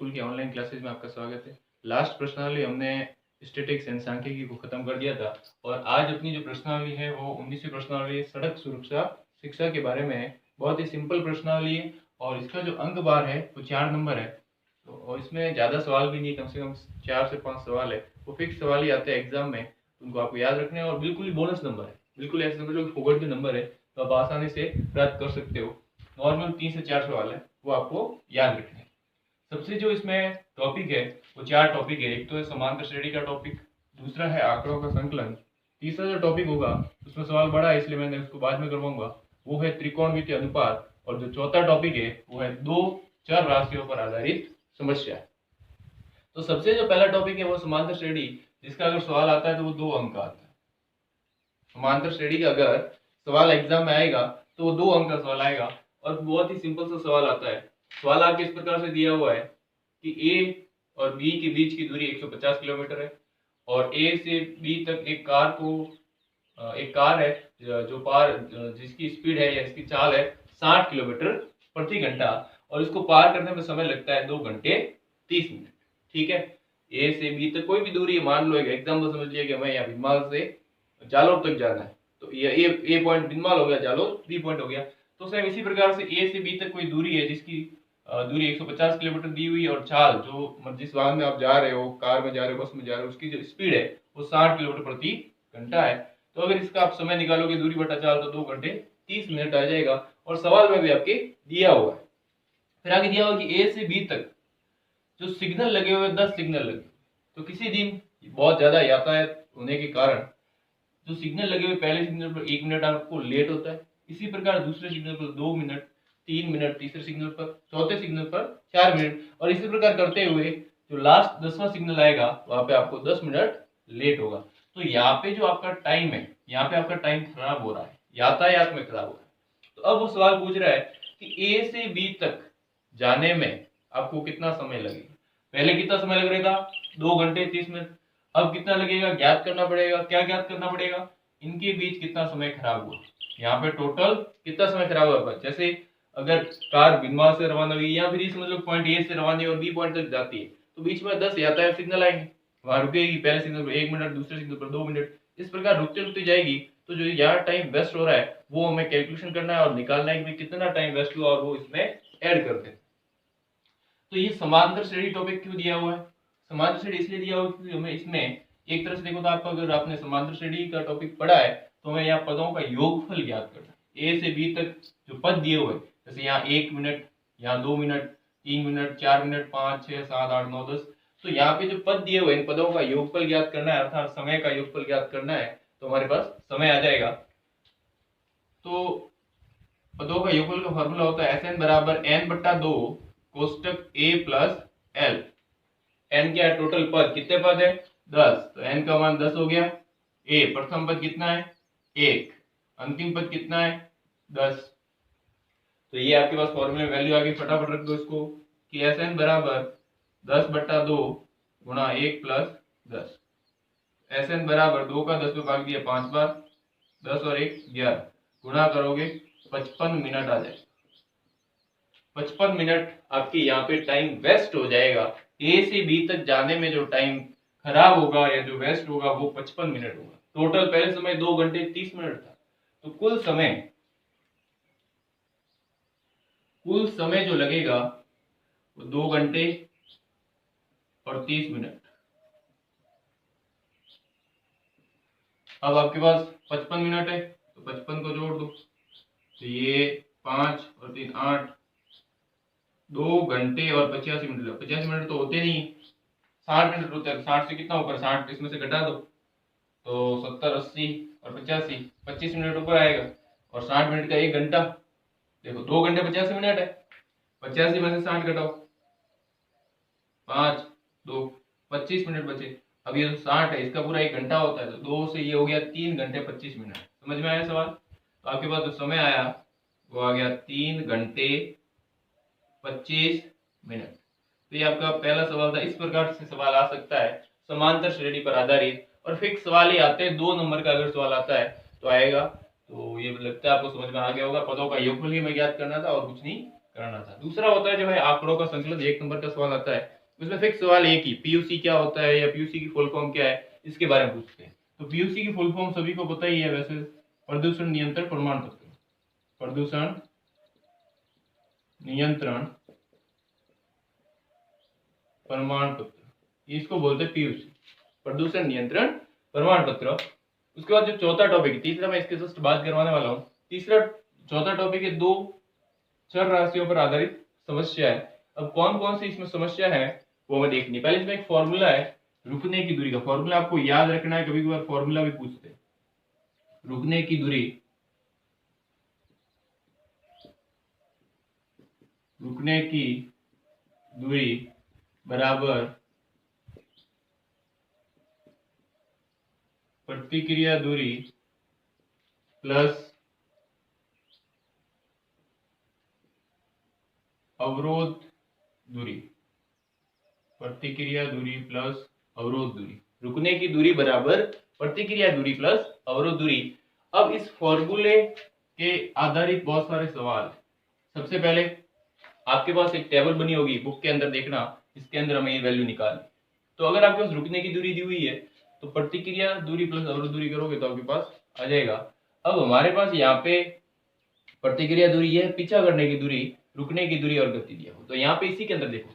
School की online classes में आपका स्वागत है। लास्ट प्रश्नावली हमने स्टैटिक्स एंड सांख्यिकी को खत्म कर दिया था और आज अपनी जो प्रश्नावली है वो 19वीं प्रश्नावली सड़क सुरक्षा शिक्षा के बारे में है। बहुत ही सिंपल प्रश्नावली है और इसका जो अंक बार है वो 4 नंबर है। तो और इसमें ज़्यादा सवाल भी नहीं, कम से कम 4 से 5 सवाल है। वो फिक्स सवाल ही आते हैं एग्जाम में, उनको आपको याद रखने हैं और बिल्कुल ही बोनस नंबर है, बिल्कुल ऐसे समझ लो कि फोकट के नंबर है, तो आप आसानी से प्राप्त कर सकते हो। नॉर्मल 3 से 4 सवाल है, वो आपको याद रखने हैं। सबसे जो इसमें टॉपिक है वो 4 टॉपिक है। एक तो है समांतर श्रेणी का टॉपिक, दूसरा है आंकड़ों का संकलन, तीसरा जो टॉपिक होगा उसमें सवाल बड़ा है इसलिए मैंने उसको बाद में करवाऊंगा, वो है त्रिकोणमितीय अनुपात, और जो चौथा टॉपिक है वो है दो चर राशियों पर आधारित समस्या। तो सबसे जो पहला टॉपिक है वो समांतर श्रेणी, जिसका अगर सवाल आता है तो वो 2 अंक का आता है। समांतर श्रेणी का अगर सवाल एग्जाम में आएगा तो वो 2 अंक का सवाल आएगा और बहुत ही सिंपल सा सवाल आता है। सवाल आपके इस प्रकार से दिया हुआ है कि ए और बी के बीच की दूरी 150 किलोमीटर है और ए से बी तक एक कार है जिसकी स्पीड है या इसकी चाल है 60 किलोमीटर प्रति घंटा और इसको पार करने में समय लगता है 2 घंटे 30 मिनट। ठीक है, ए से बी तक कोई भी दूरी है, मान लो एक एग्जाम्पल समझ लिया कि हमें यहाँ भिनमाल से जालोर तक जाना है, तो ये ए पॉइंट भिनमाल हो गया, जालोर बी पॉइंट हो गया। तो सेम इसी प्रकार से ए से बी तक कोई दूरी है जिसकी दूरी 150 किलोमीटर दी हुई और चाल जो जिस वाहन में आप जा रहे हो, कार में जा रहे हो, बस में जा रहे हो, उसकी जो स्पीड है वो 60 किलोमीटर प्रति घंटा है। तो अगर इसका आप समय निकालोगे दूरी बटा चाल तो 2 घंटे 30 मिनट आ जाएगा और सवाल में भी आपके दिया हुआ है। फिर आगे दिया हुआ कि ए से बी तक जो सिग्नल लगे हुए 10 सिग्नल लगे, तो किसी दिन बहुत ज्यादा यातायात होने के कारण जो सिग्नल लगे हुए पहले सिग्नल पर 1 मिनट आपको लेट होता है, इसी प्रकार दूसरे सिग्नल पर 2 मिनट, 3 मिनट तीसरे सिग्नल पर, चौथे सिग्नल पर 4 मिनट, और इसी प्रकार करते हुए जो लास्ट 10वां सिग्नल आएगा वहां पे आपको 10 मिनट लेट होगा। तो यहाँ पे जो आपका टाइम है, यहाँ पे आपका टाइम खराब हो रहा है, यातायात में खराब हो रहा है। तो अब वो सवाल पूछ रहा है कि ए से बी तक जाने में आपको कितना समय लगेगा। पहले कितना समय लग रहा था, 2 घंटे 30 मिनट, अब कितना लगेगा ज्ञात करना पड़ेगा। क्या ज्ञात करना पड़ेगा, इनके बीच कितना समय खराब हुआ, यहाँ पे टोटल कितना समय खराब हुआ। जैसे अगर कार भिनमाल से रवाना हुई या फिर समझ लो पॉइंट ए से रवाना और बी पॉइंट तक जाती है, तो बीच में 10 यातायात सिग्नल आएंगे, वहां रुकेगी, पहले सिग्नल पर 1 मिनट, दूसरे सिग्नल पर 2 मिनट, इस प्रकार रुकते रुकते जाएगी। तो जो यहाँ टाइम वेस्ट हो रहा है वो हमें कैलकुलेशन करना है और निकालना है कि कितना टाइम वेस्ट हुआ और वो इसमें ऐड करते हैं। तो ये समांतर श्रेणी टॉपिक क्यों दिया हुआ है, समांतर श्रेणी इसलिए दिया हुआ है क्योंकि हमें इसमें एक तरह से देखो तो आपको अगर आपने समांतर श्रेणी का टॉपिक पढ़ा है तो हमें यहाँ पदों का योगफल ज्ञात करना है। ए से बी तक जो पद दिए हुए, जैसे यहाँ 1 मिनट, यहाँ 2 मिनट, 3 मिनट, 4 मिनट, 5, 6, 7, 8, 9, 10, तो यहाँ पे जो पद दिए हुए इन पदों का योगफल ज्ञात करना है, अर्थात समय का योगफल ज्ञात करना है। तो हमारे पास समय आ जाएगा। तो पदों का योगफल का फॉर्मूला होता है SN बराबर n/2 कोष्टक A plus L। n क्या है, टोटल पद कितने पद है, 10, तो n का मान 10 हो गया। A प्रथम पद कितना है, 1, अंतिम पद कितना है, 10। तो ये आपके पास फॉर्मूले में वैल्यू आ गई, फटाफट रख दो इसको कि SN बराबर 10/2 गुणा 1 प्लस 10। SN बराबर 2 का 10 में भाग दिया 5 बार, 10 और 1 11, गुणा करोगे 55 मिनट आ जाएगा। 55 मिनट आपकी यहाँ पे टाइम वेस्ट हो जाएगा। ए से बी तक जाने में जो टाइम खराब होगा या जो वेस्ट होगा वो 55 मिनट होगा। टोटल पहले समय 2 घंटे 30 मिनट था, तो कुल समय जो लगेगा वो 2 घंटे और 30 मिनट। अब आपके पास 55 मिनट है तो 55 को जोड़ दो, तो ये 5 और 3 8, 2 घंटे और 85 मिनट। 85 मिनट तो होते नहीं, 60 मिनट होते हैं। 60 से कितना ऊपर, 60 इसमें से घटा दो तो 70, 80 और 85, 25 मिनट ऊपर आएगा। और 60 मिनट का 1 घंटा, देखो 2 घंटे 85 मिनट है, 85 में से 60 घटाओ, 5 2 25 मिनट बचे। अब ये 60 है, इसका पूरा 1 घंटा होता है, तो 2 से ये हो गया 3 घंटे 25 मिनट। समझ में आया सवाल। तो आपके पास जो समय आया वो आ गया 3 घंटे 25 मिनट। तो ये आपका पहला सवाल था। इस प्रकार से सवाल आ सकता है समांतर श्रेणी पर आधारित, और फिक्स सवाल ही आते हैं। 2 नंबर का अगर सवाल आता है तो आएगा। तो ये लगता है आपको समझ में आ गया होगा। पदों का योगफल ही हमें ज्ञात करना था और कुछ नहीं करना था। दूसरा होता है जो है आंकड़ों का संकलन, 1 नंबर का सवाल आता है। उसमें फिक्स सवाल एक ही, पीयूसी क्या होता है या पीयूसी की फुल फॉर्म क्या है, इसके बारे में पूछते हैं। तो पीयूसी की फुल फॉर्म सभी को पता ही है वैसे, प्रदूषण नियंत्रण प्रमाण पत्र। प्रदूषण नियंत्रण प्रमाण पत्र, इसको बोलते हैं पीयूसी, प्रदूषण नियंत्रण प्रमाण पत्र। उसके बाद जो चौथा टॉपिक, तीसरा मैं इसके जस्ट बात करवाने वाला हूँ। तीसरा चौथा टॉपिक है दो चर राशियों पर आधारित समस्या है। अब कौन कौन सी इसमें समस्या है वो हमें देखनी। पहले इसमें एक फॉर्मूला है रुकने की दूरी का, फॉर्मूला आपको याद रखना है, कभी कभार फॉर्मूला भी पूछते हैं। रुकने की दूरी, रुकने की दूरी बराबर प्रतिक्रिया दूरी प्लस अवरोध दूरी। प्रतिक्रिया दूरी प्लस अवरोध दूरी, रुकने की दूरी बराबर प्रतिक्रिया दूरी प्लस अवरोध दूरी। अब इस फॉर्मूले के आधारित बहुत सारे सवाल। सबसे पहले आपके पास एक टेबल बनी होगी बुक के अंदर, देखना इसके अंदर हमें ये वैल्यू निकालनी। तो अगर आपके पास रुकने की दूरी दी हुई है तो प्रतिक्रिया दूरी प्लस अवरोध दूरी करोगे तो आपके पास आ जाएगा। अब हमारे पास यहाँ पे प्रतिक्रिया दूरी है, पीछा करने की दूरी, रुकने की दूरी और गति दिया हो। तो यहाँ पे इसी के अंदर देखो,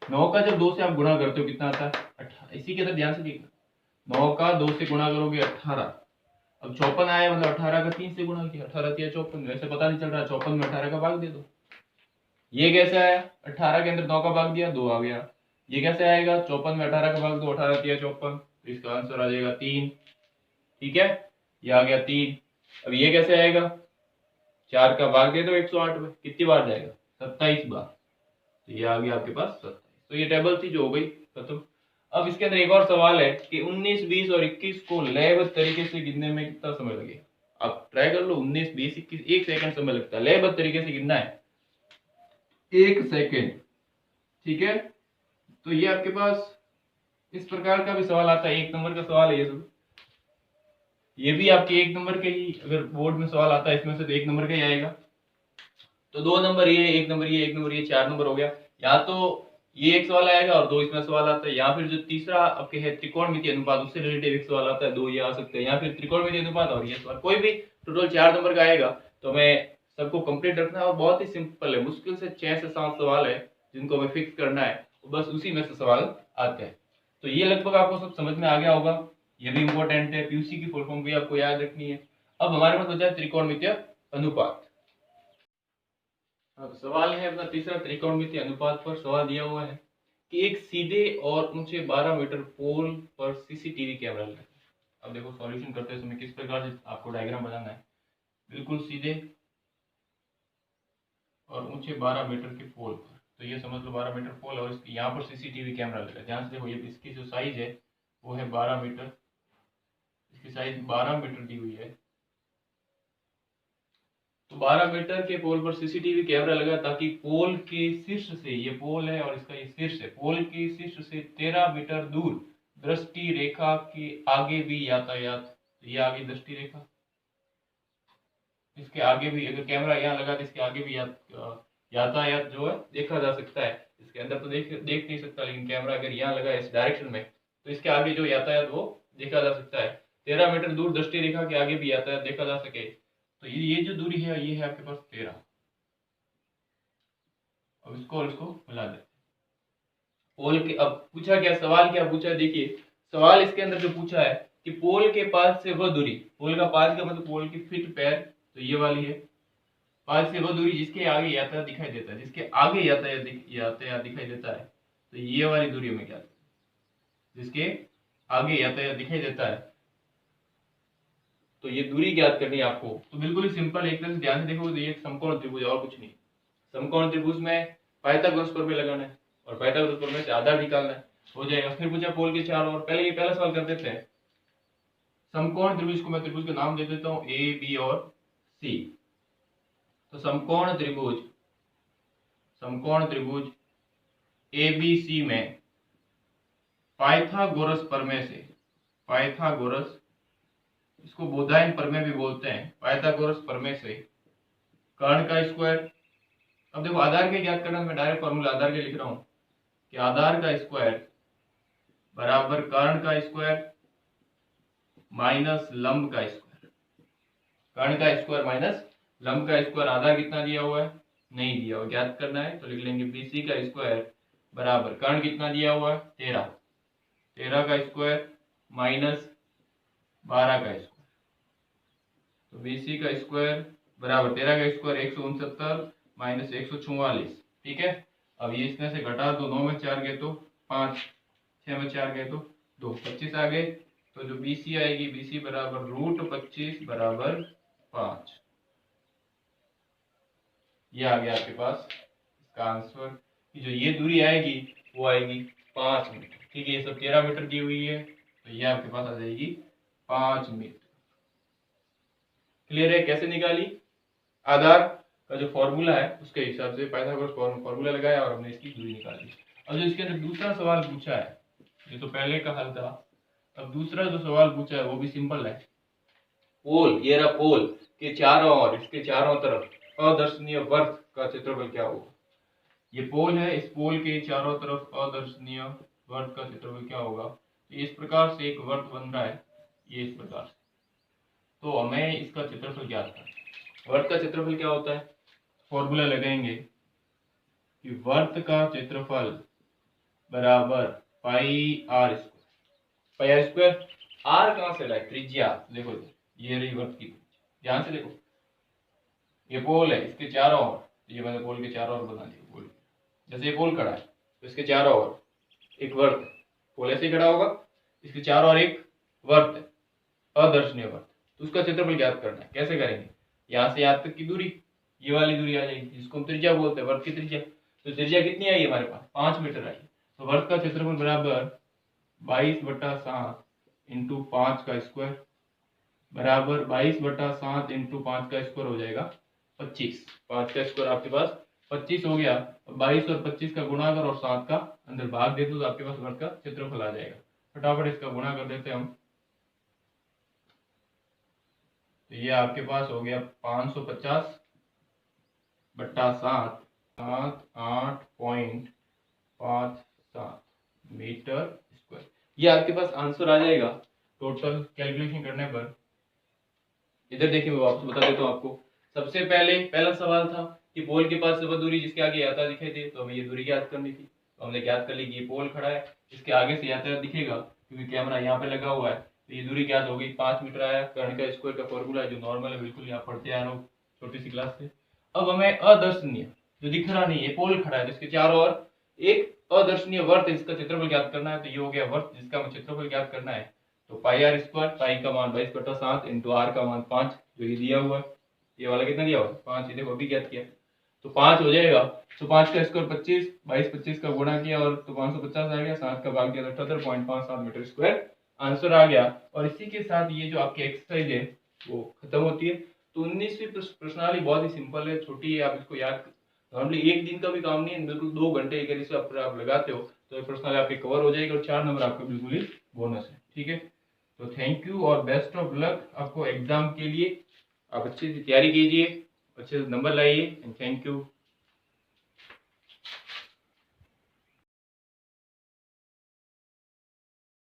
9 का जब 2 से आप गुणा करते हो कितना आता है 18। इसी के अंदर ध्यान से देखना, 9 का 2 से गुणा करोगे 18। अब 54 आया मतलब 18 का 3 से गुणा किया, 18 3 54। वैसे पता नहीं चल रहा, 54 में 18 का भाग दे दो। ये कैसे आया, 18 के अंदर 9 का भाग दिया 2 आ गया। ये कैसे आएगा, 54 में 18 का भाग दो, 18 3 54, तो इसका आंसर आ जाएगा 3। ठीक है, ये आ गया 3। अब ये कैसे आएगा, 4 का भाग दे दो 108 में, कितनी बार जाएगा 27 बार, तो ये आ गया आपके पास 27। तो ये टेबल थी जो हो गई खत्म। अब इसके अंदर एक और सवाल है कि 19 20 और 21 को लयबद्ध तरीके से गिनने में कितना समय लगेगा। आप ट्राई कर लो, 19 20 21 1 सेकंड समय लगता है, लयबद्ध तरीके से गिनना है 1 सेकंड। ठीक है, तो ये आपके पास इस प्रकार का भी सवाल आता है, 1 नंबर का सवाल है ये सब। ये भी आपके 1 नंबर के ही, अगर बोर्ड में सवाल आता है इसमें से तो 1 नंबर का ही आएगा। तो 2 नंबर ये, 1 नंबर ये, 1 नंबर ये, 4 नंबर हो गया। या तो ये एक सवाल आएगा और 2 इसमें सवाल आता है, या फिर जो तीसरा आपके है त्रिकोणमितीय अनुपात, उससे रिलेटेड एक सवाल आता है, 2 ये आ सकते हैं, या फिर त्रिकोणमितीय अनुपात और ये सवाल, कोई भी टोटल 4 नंबर का आएगा। तो हमें सबको कंप्लीट रखना है और बहुत ही सिंपल है, मुश्किल से 6 से 7 सवाल है जिनको हमें फिक्स करना है, बस उसी में से सवाल आते हैं। तो ये लगभग आपको सब समझ में आ गया होगा। ये भी इंपॉर्टेंट है, पीयूसी की फुल फॉर्म भी आपको याद रखनी है। अब हमारे पास बचा है त्रिकोणमितीय अनुपात। अब सवाल है अपना तीसरा, त्रिकोणमितीय अनुपात पर सवाल दिया हुआ है कि एक सीधे और ऊंचे 12 मीटर पोल पर सीसीटीवी कैमरा लगा। अब देखो सॉल्यूशन करते समय किस प्रकार से आपको डायग्राम बनाना है। बिल्कुल सीधे और ऊंचे 12 मीटर के पोल पर, तो ये समझ लो 12 मीटर पोल और इसके यहाँ पर सीसीटीवी कैमरा लगा। ध्यान से देखो, ये इसकी जो साइज है वो है 12 मीटर, इसकी साइज 12 मीटर दी हुई है। तो 12 मीटर के पोल पर सीसीटीवी कैमरा लगा ताकि पोल के शीर्ष से, ये पोल है और इसका ये शीर्ष है, पोल के शीर्ष से 13 मीटर दूर दृष्टि रेखा के आगे भी यातायात, ये आगे दृष्टि रेखा, इसके आगे भी अगर कैमरा यहाँ लगा तो इसके आगे भी यातायात जो है देखा जा सकता है। इसके अंदर तो देख नहीं सकता, लेकिन कैमरा अगर यहाँ लगा है इस डायरेक्शन में तो इसके आगे जो यातायात वो देखा जा सकता है। 13 मीटर दूर दृष्टि रेखा के आगे भी यातायात देखा जा सके, तो ये जो दूरी है ये है आपके पास 13। अब इसको और इसको मिला देते पोल के। अब पूछा क्या, सवाल क्या पूछा है, देखिए सवाल इसके अंदर जो पूछा है कि पोल के पास से वह दूरी, पोल का पास का मतलब पोल की फिट पैर, तो ये वाली है, पास से वह दूरी जिसके आगे यातायात दिखाई देता है, जिसके आगे यातायात दिखाई देता है, तो ये वाली दूरी हमें क्या, जिसके आगे यातायात दिखाई देता है, तो ये दूरी ज्ञात करनी है आपको। तो बिल्कुल ही सिंपल, एक तरह से ध्यान से देखो तो ये समकोण त्रिभुज और कुछ नहीं। समकोण त्रिभुज में पाइथागोरस प्रमेय लगाना है और पाइथागोरस प्रमेय से आधार निकालना है, हो जाएगा। फिर पूछा पोल के चारों ओर, पहले ये पहला सवाल कर देते हैं। समकोण त्रिभुज को मैं त्रिभुज का नाम दे देता हूँ ए बी और सी। तो समकोण त्रिभुज ए बी सी में पाइथागोरस प्रमेय से, पाइथागोरस, इसको बोधायन प्रमेय भी बोलते हैं, पाइथागोरस प्रमेय से कर्ण का स्क्वायर। अब देखो आधार के ज्ञात करना, मैं डायरेक्ट फॉर्मूला आधार के लिख रहा हूँ कि आधार का स्क्वायर बराबर कर्ण का स्क्वायर माइनस लंब का स्क्वायर। कर्ण का स्क्वायर माइनस लंब का स्क्वायर। आधार कितना दिया हुआ है, नहीं दिया हुआ, ज्ञात करना है तो लिख लेंगे BC का स्क्वायर बराबर कर्ण कितना दिया हुआ है 13, 13 का स्क्वायर माइनस 12 का स्क्वायर। तो BC का स्क्वायर बराबर 13 का स्क्वायर 169 माइनस 144। ठीक है, अब ये इसमें से घटा दो, 9 में 4 गए तो 5, 6 में 4 गए तो 2, 25 आ गए। तो जो BC आएगी BC बराबर √25 बराबर 5। ये आ गया आपके पास इसका आंसर कि जो ये दूरी आएगी वो आएगी 5 मीटर। ठीक है, ये सब 13 मीटर दी हुई है तो ये आपके पास आ जाएगी 5 मीटर। क्लियर है कैसे निकाली? आधार का जो फॉर्मूला है उसके हिसाब से पाइथागोरस फॉर्मूला लगाया और हमने इसकी दूरी निकाली। अब जो इसके अंदर दूसरा सवाल पूछा है, ये तो पहले का हल था, अब दूसरा जो सवाल पूछा है वो भी सिंपल है। पोल, ये रहा पोल के चारों ओर, इसके चारों तरफ अदर्शनीय वर्त का क्षेत्रफल क्या होगा। ये पोल है, इस पोल के चारों तरफ अदर्शनीय वर्त का क्षेत्रफल क्या होगा। इस प्रकार से एक वर्त बन रहा है, ये इस प्रकार से, तो हमें इसका क्षेत्रफल ज्ञात करना है। वर्त का क्षेत्रफल क्या होता है, फॉर्मूला लगाएंगे कि वर्त का क्षेत्रफल बराबर pi R square. Pi R square, R कहां से लाए, त्रिज्या। देखो ये रही वर्त की, ध्यान से देखो, ये पोल है, इसके चारों ओर, ये मैंने पोल के चारों ओर बना दिया। पोल जैसे ये पोल खड़ा है तो इसके चारों ओर एक वर्त है, पोल ऐसे ही खड़ा होगा, इसके चारों ओर एक वर्त है, अदर्शनीय वर्त, तो उसका क्षेत्रफल ज्ञात करना है। कैसे करेंगे, यहाँ से यहाँ तक की दूरी, ये वाली दूरी आ जाएगी जिसको हम त्रिज्या बोलते हैं, वर्त की त्रिज्या। तो त्रिज्या कितनी आई हमारे पास, 5 मीटर आई। तो वर्त का क्षेत्रफल बराबर 22/7 इंटू 5 का स्क्वायर बराबर 22/7 इंटू 5 का स्क्वायर हो जाएगा 25। 5 का स्क्वायर आपके पास 25 हो गया। 22 और 25 का गुणा कर और 7 का अंदर भाग दे दो तो आपके पास वर्ग का क्षेत्रफल आ जाएगा। फटाफट इसका गुणा कर देते हैं हम, तो ये आपके पास हो गया 550/7 8.57 मीटर स्क्वायर। ये आपके पास आंसर आ जाएगा टोटल कैलकुलेशन करने पर। इधर देखिए मैं वापस बता देता हूँ आपको। सबसे पहले पहला सवाल था कि पोल के पास वह दूरी जिसके आगे यातायात दिखाई दे, तो हमें ये दूरी ज्ञात करनी थी। तो हमने ज्ञात कर ली कि ये पोल खड़ा है, इसके आगे से यातायात दिखेगा क्योंकि कैमरा यहाँ पे लगा हुआ है, तो ये दूरी ज्ञात हो गई, 5 मीटर आया। कर्ण का स्क्वायर का फॉर्मूला है जो नॉर्मल है, बिल्कुल यहाँ पढ़ते आ रहा हूँ छोटी सी क्लास से। अब हमें अदर्शनीय जो दिख रहा नहीं है, पोल खड़ा है जिसके चारों ओर एक अदर्शनीय वर्त है, इसका क्षेत्रफल ज्ञात करना है। तो ये हो गया वर्त जिसका हमें क्षेत्रफल ज्ञात करना है। तो पाई आर स्क्वायर, पाई का मान 22/7 इंटू आर का मान 5 जो ये दिया हुआ है, ये वाला कितना दिया हुआ है 5, ये देखो अभी ज्ञात किया तो 5 हो जाएगा। तो 5 का स्क्वायर 25, 22 का गुणा किया और तो 550 आ गया, 7 का भाग दिया तो 78.57 मीटर स्क्वायर आंसर आ गया। और इसी के साथ ये जो आपकी एक्सरसाइज है वो खत्म होती है। तो 19वीं प्रश्नावली बहुत ही सिंपल है, छोटी है, आप इसको याद नॉर्मली एक दिन का भी काम नहीं है, बिल्कुल 2 घंटे अगर इसे आप लगाते हो तो ये प्रश्नावली आपकी कवर हो जाएगी और 4 नंबर आपका बिल्कुल ही बोनस है। ठीक है, तो थैंक यू और बेस्ट ऑफ लक आपको एग्जाम के लिए। आप अच्छे से तैयारी कीजिए, अच्छे से नंबर लाइए एंड थैंक यू।